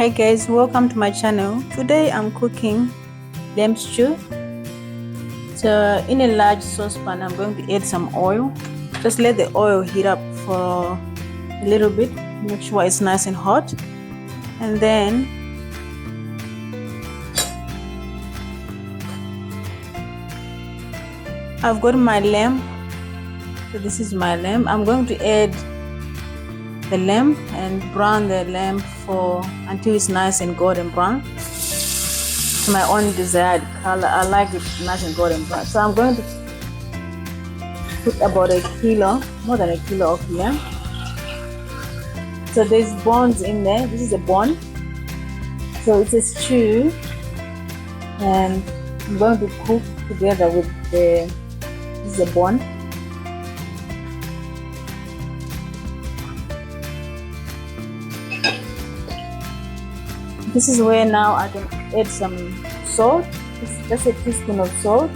Hi guys, welcome to my channel. Today I'm cooking lamb stew. So in a large saucepan I'm going to add some oil. Just let the oil heat up for a little bit. Make sure it's nice and hot. And then I've got my lamb. So this is my lamb. I'm going to add the lamb and brown the lamb until it's nice and golden brown. To my own desired color. I like it nice and golden brown. So I'm going to put about a kilo, more than a kilo of lamb. So there's bones in there. This is a bone. So it's a stew, and I'm going to cook together with this is a bone. This is where now I can add some salt. Just a teaspoon of salt.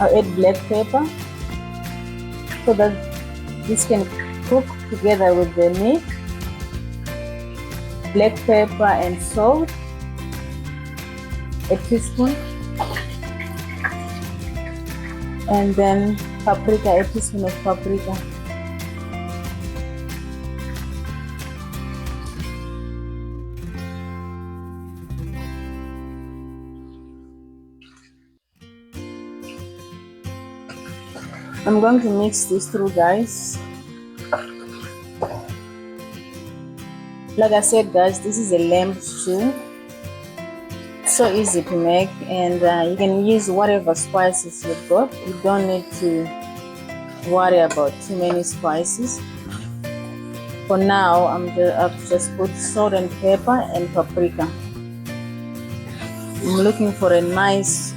I'll add black pepper so that this can cook together with the meat. Black pepper and salt, a teaspoon, and then paprika, a teaspoon of paprika. I'm going to mix this through, guys. Like I said, guys, this is a lamb stew. So easy to make, and you can use whatever spices you've got. You don't need to worry about too many spices. For now, I've just put salt and pepper and paprika. I'm looking for a nice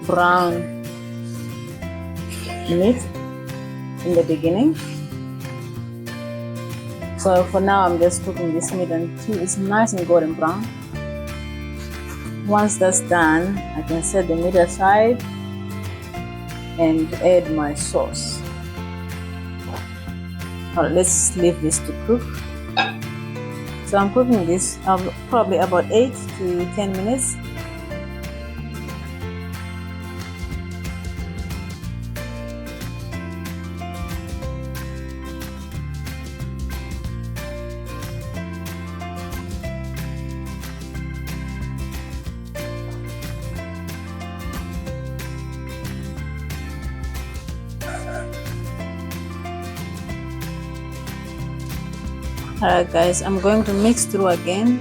brown meat in the beginning. So for now I'm just cooking this meat until it's nice and golden brown. Once that's done, I can set the meat aside and add my sauce. Alright, let's leave this to cook. So I'm cooking this probably about 8 to 10 minutes. Alright guys, I'm going to mix through again.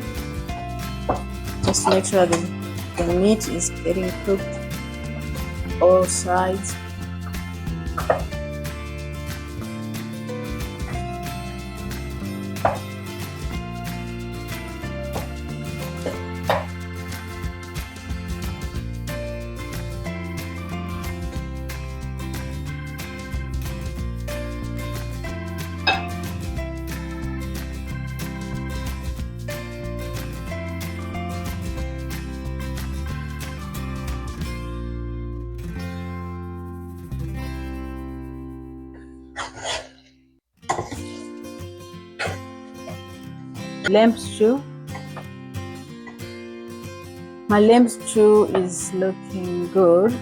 Just make sure the meat is getting cooked all sides. Lamb stew. My lamb stew is looking good.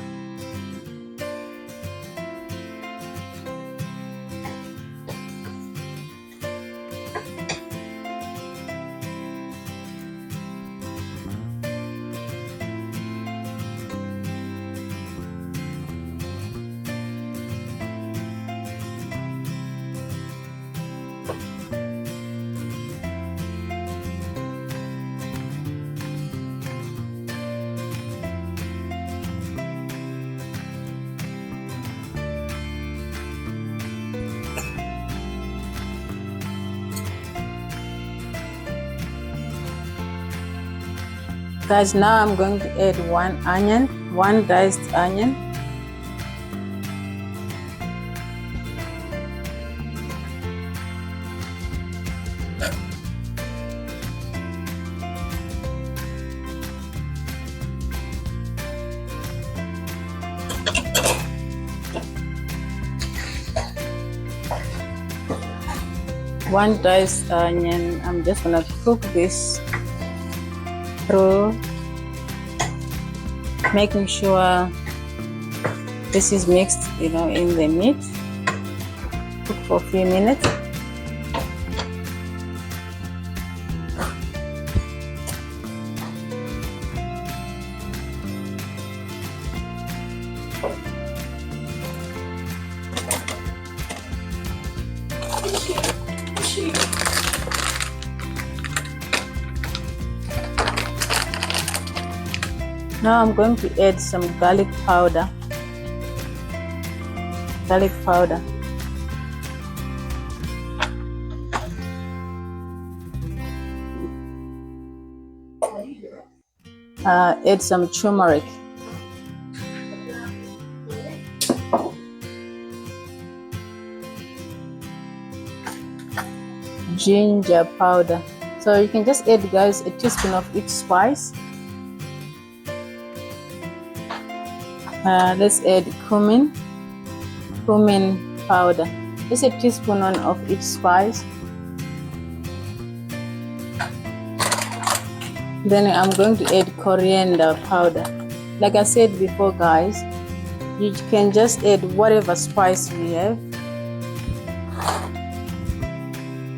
Guys, now I'm going to add one diced onion. one diced onion. I'm just gonna cook this through, making sure this is mixed, in the meat. Cook for a few minutes. Now I'm going to add some garlic powder. Garlic powder. Add some turmeric. Ginger powder. So you can just add, guys, a teaspoon of each spice. Let's add cumin powder. Just a teaspoon of each spice. Then I'm going to add coriander powder. Like I said before, guys, you can just add whatever spice you have.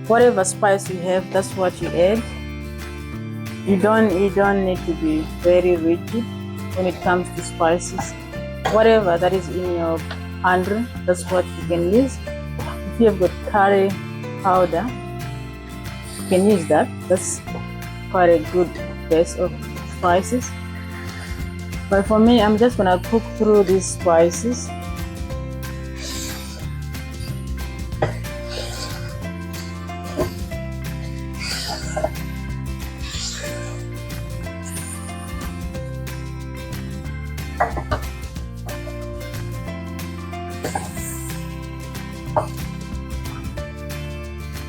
Whatever spice you have, that's what you add. You don't need to be very rigid when it comes to spices. Whatever that is in your pantry, that's what you can use. If you have got curry powder, you can use that. That's quite a good base of spices. But for me, I'm just gonna cook through these spices.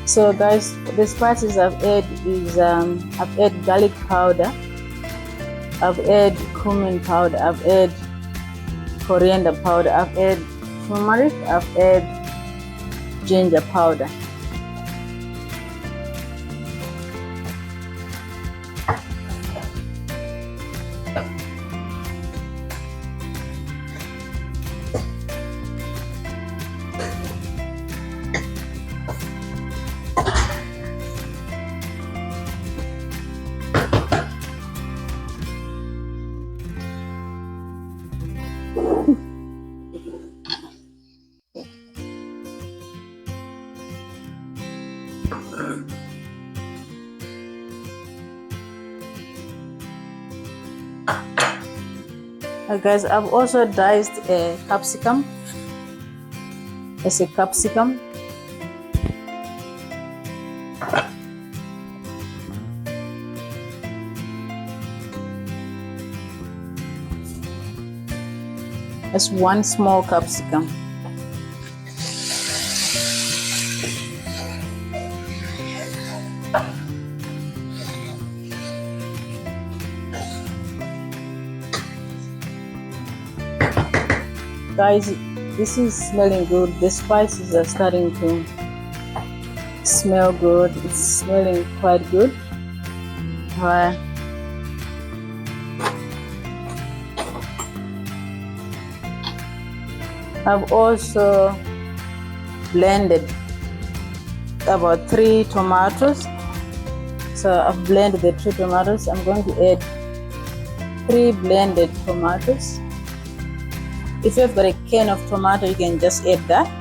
So guys, the spices I've added is I've added garlic powder, I've added cumin powder, I've added coriander powder, I've added turmeric, I've added ginger powder. Guys, I've also diced a capsicum. It's a capsicum. That's one small capsicum. Guys, this is smelling good. The spices are starting to smell good. It's smelling quite good. I've also blended about 3 tomatoes. So I've blended the 3 tomatoes. I'm going to add 3 blended tomatoes. If you've got a can of tomato, you can just add that.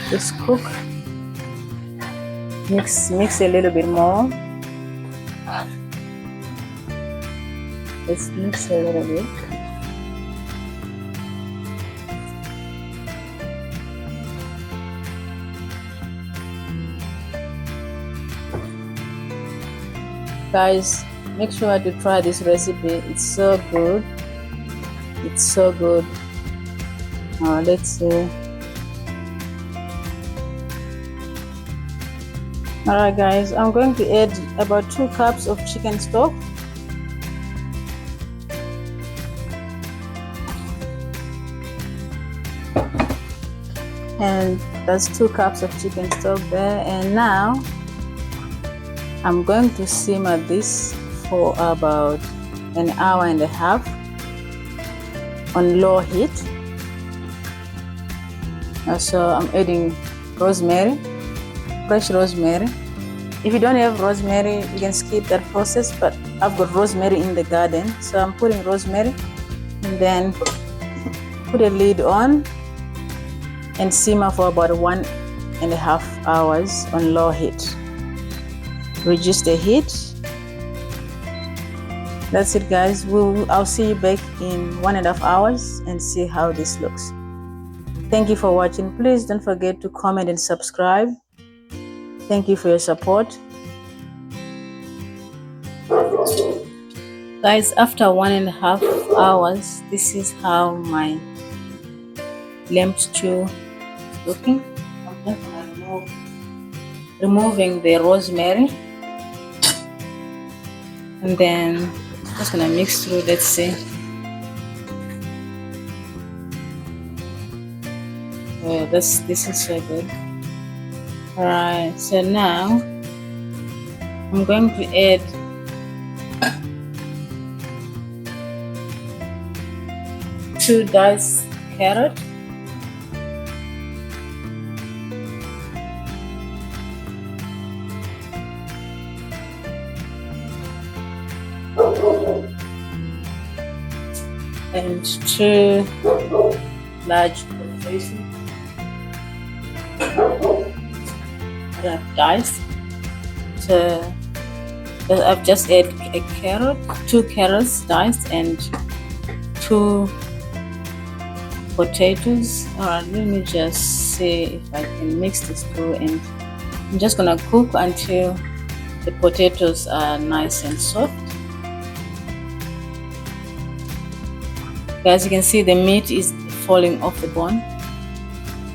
Just cook. Mix a little bit more. Let's mix a little bit. Guys, make sure to try this recipe. It's so good. It's so good. Let's see. Alright guys, I'm going to add about 2 cups of chicken stock. And that's 2 cups of chicken stock there. And now I'm going to simmer this for about an hour and a half on low heat. So I'm adding rosemary, fresh rosemary. If you don't have rosemary, you can skip that process, but I've got rosemary in the garden, so I'm putting rosemary and then put a lid on and simmer for about 1.5 hours on low heat. Reduce the heat. That's it guys. I'll see you back in 1.5 hours and see how this looks. Thank you for watching. Please don't forget to comment and subscribe. Thank you for your support. Guys, after 1.5 hours, this is how my lamb stew is looking. I'm just gonna removing the rosemary. And then just gonna mix through, let's see. Oh, this is so good. Alright, so now I'm going to add two diced carrot. And 2 large potatoes that I've diced. So I've just added a carrot, 2 carrots diced, and 2 potatoes. Alright, let me just see if I can mix this through, and I'm just gonna cook until the potatoes are nice and soft. Guys, you can see the meat is falling off the bone.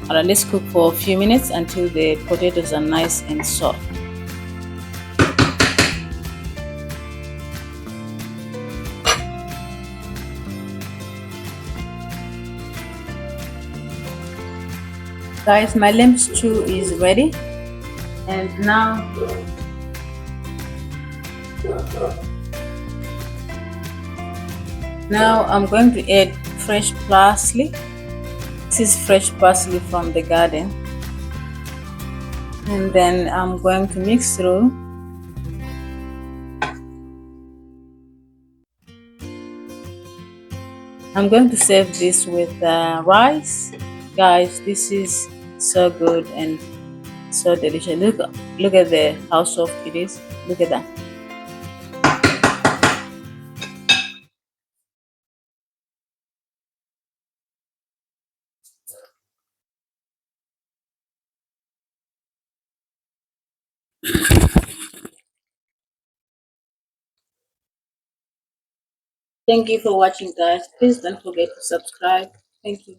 Alright, let's cook for a few minutes until the potatoes are nice and soft. Guys, my lamb stew is ready, and now I'm going to add fresh parsley. This is fresh parsley from the garden, and then I'm going to mix through. I'm going to serve this with rice. Guys, this is so good and so delicious. Look at how soft it is. Look at that. Thank you for watching guys. Please don't forget to subscribe. Thank you.